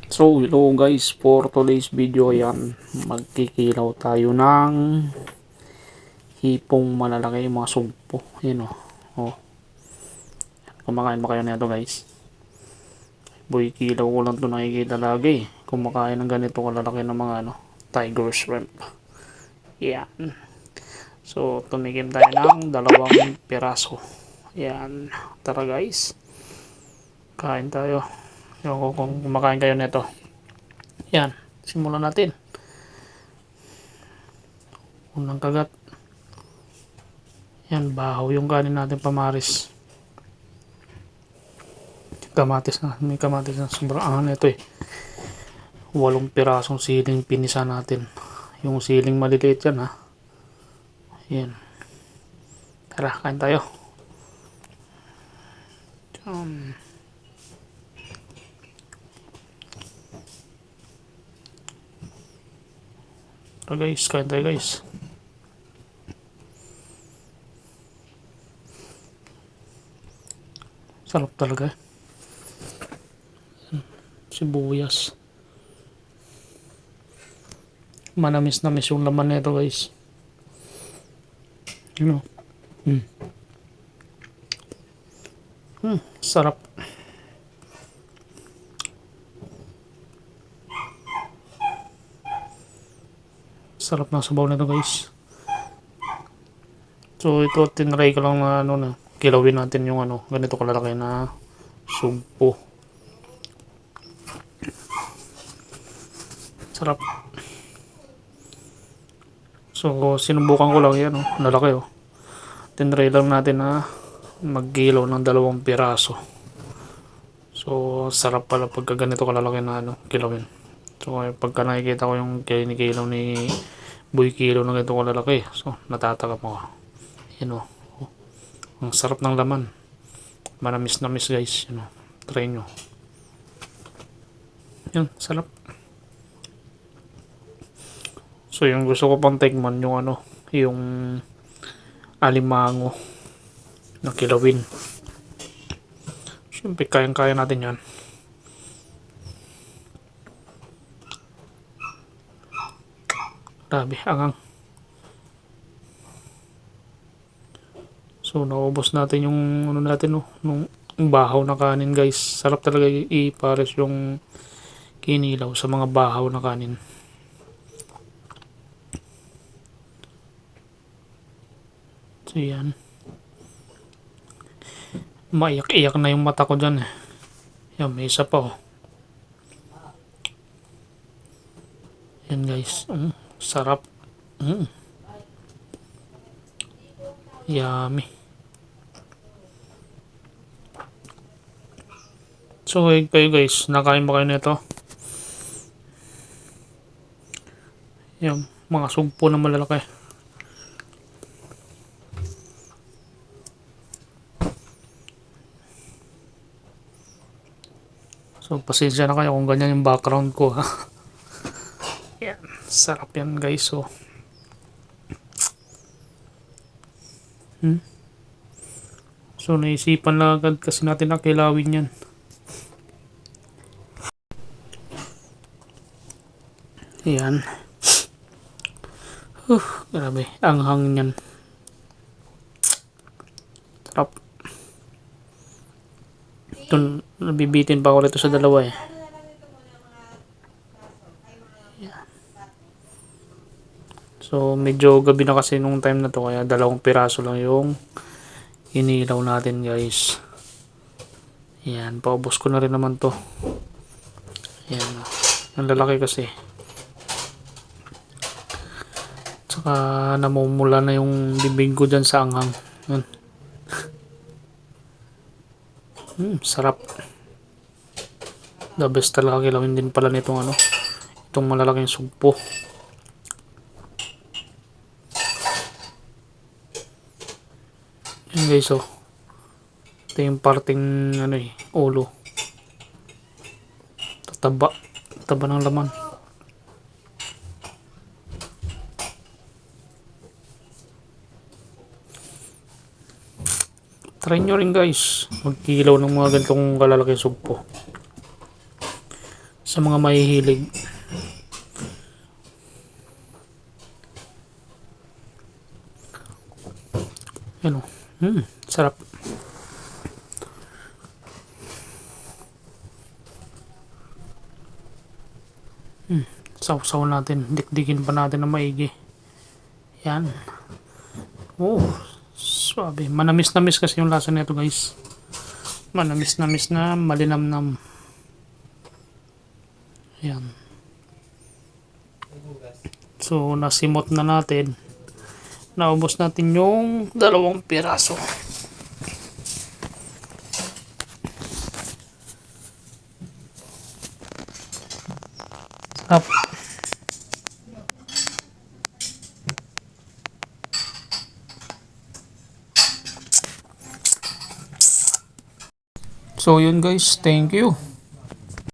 So hello guys, for today's video yan, magkikilaw tayo ng hipong malalaki, mga sugpo. Yan o. Oh. Kumakain ba kayo nito guys? Boy, kilaw ko lang ito nakikita lagi. Kumakain ng ganito kalalaki ng mga tiger shrimp. Yan. So tumikim tayo ng 2 piraso. Yan. Tara guys. Kain tayo. Ewan ko kung kumakain kayo nito. Yan. Simulan natin. Unang kagat. Yan, bahaw yung kanin natin pamaris. Kamatis na, may kamatis na. Sobrang angan ito eh. 8 pirasong siling pinisa natin. Yung siling maliliit yan ha. Yan. Tara, kain tayo. Tara guys, kain tayo guys. Sarap talaga eh. Sibuyas. Manamis-namis yung laman nito guys. You know. Sarap. Sarap ng sabaw nito guys. So ito tinry ko lang na na kilawin natin yung ganito kalalaki na sugpo. Sarap. So sinubukan ko lang yan nalaki tinry lang natin na magkilaw ng 2 piraso. So sarap pala pagka ganito kalalaki na kilawin. So pagka nakikita ko yung kinikilaw ni Boy Kilo na ganito kalalaki, so natatakam ako. Yan ang sarap ng laman. Manamis-namis guys, try nyo. Yan, sarap. So yung gusto ko pang tikman yung yung alimango na kilawin. Siyempre kayang-kaya natin yan. Grabe, angang. So naubos natin yung natin nung bahaw na kanin guys. Sarap talaga ipares yung kinilaw sa mga bahaw na kanin. So yan. Maiyak-iyak na yung mata ko dyan eh. Yan, may isa pa Yan guys. Sarap. Yummy. So kayo guys, nakain ba kayo nito? Yan, mga sugpo na malalaki. So pasensya na kayo kung ganyan yung background ko ha. Yan, sarap yan guys So naisipan lang agad kasi natin na kilawin yan. Yan. Grabe, anghang yan. Sarap. Ito, nabibitin pa ako rito sa dalawa eh. So medyo gabi na kasi nung time na to, kaya 2 piraso lang yung inilaw natin guys. Yan, paubos ko na rin naman to. Yan, ang lalaki kasi. Tsaka namumula na yung bibig ko dyan sa anghang. Yan. Sarap. The best talaga kilawin din pala nitong itong malalaking sugpo. Yan guys ito yung parting ulo. Taba ng laman. Try nyo rin guys magkilaw ng mga ganitong kalalaking sugpo. sa mga mahihilig. Yan o. Sarap. Sausaw natin. Dikdikin pa natin na maigi. Yan. Oh, swabe. Manamis-namis kasi yung lasa nito, guys. Manamis-namis na, malinamnam. Yan. So, nasimot na natin. Naubos natin yung 2 piraso. Up. So yun guys, thank you.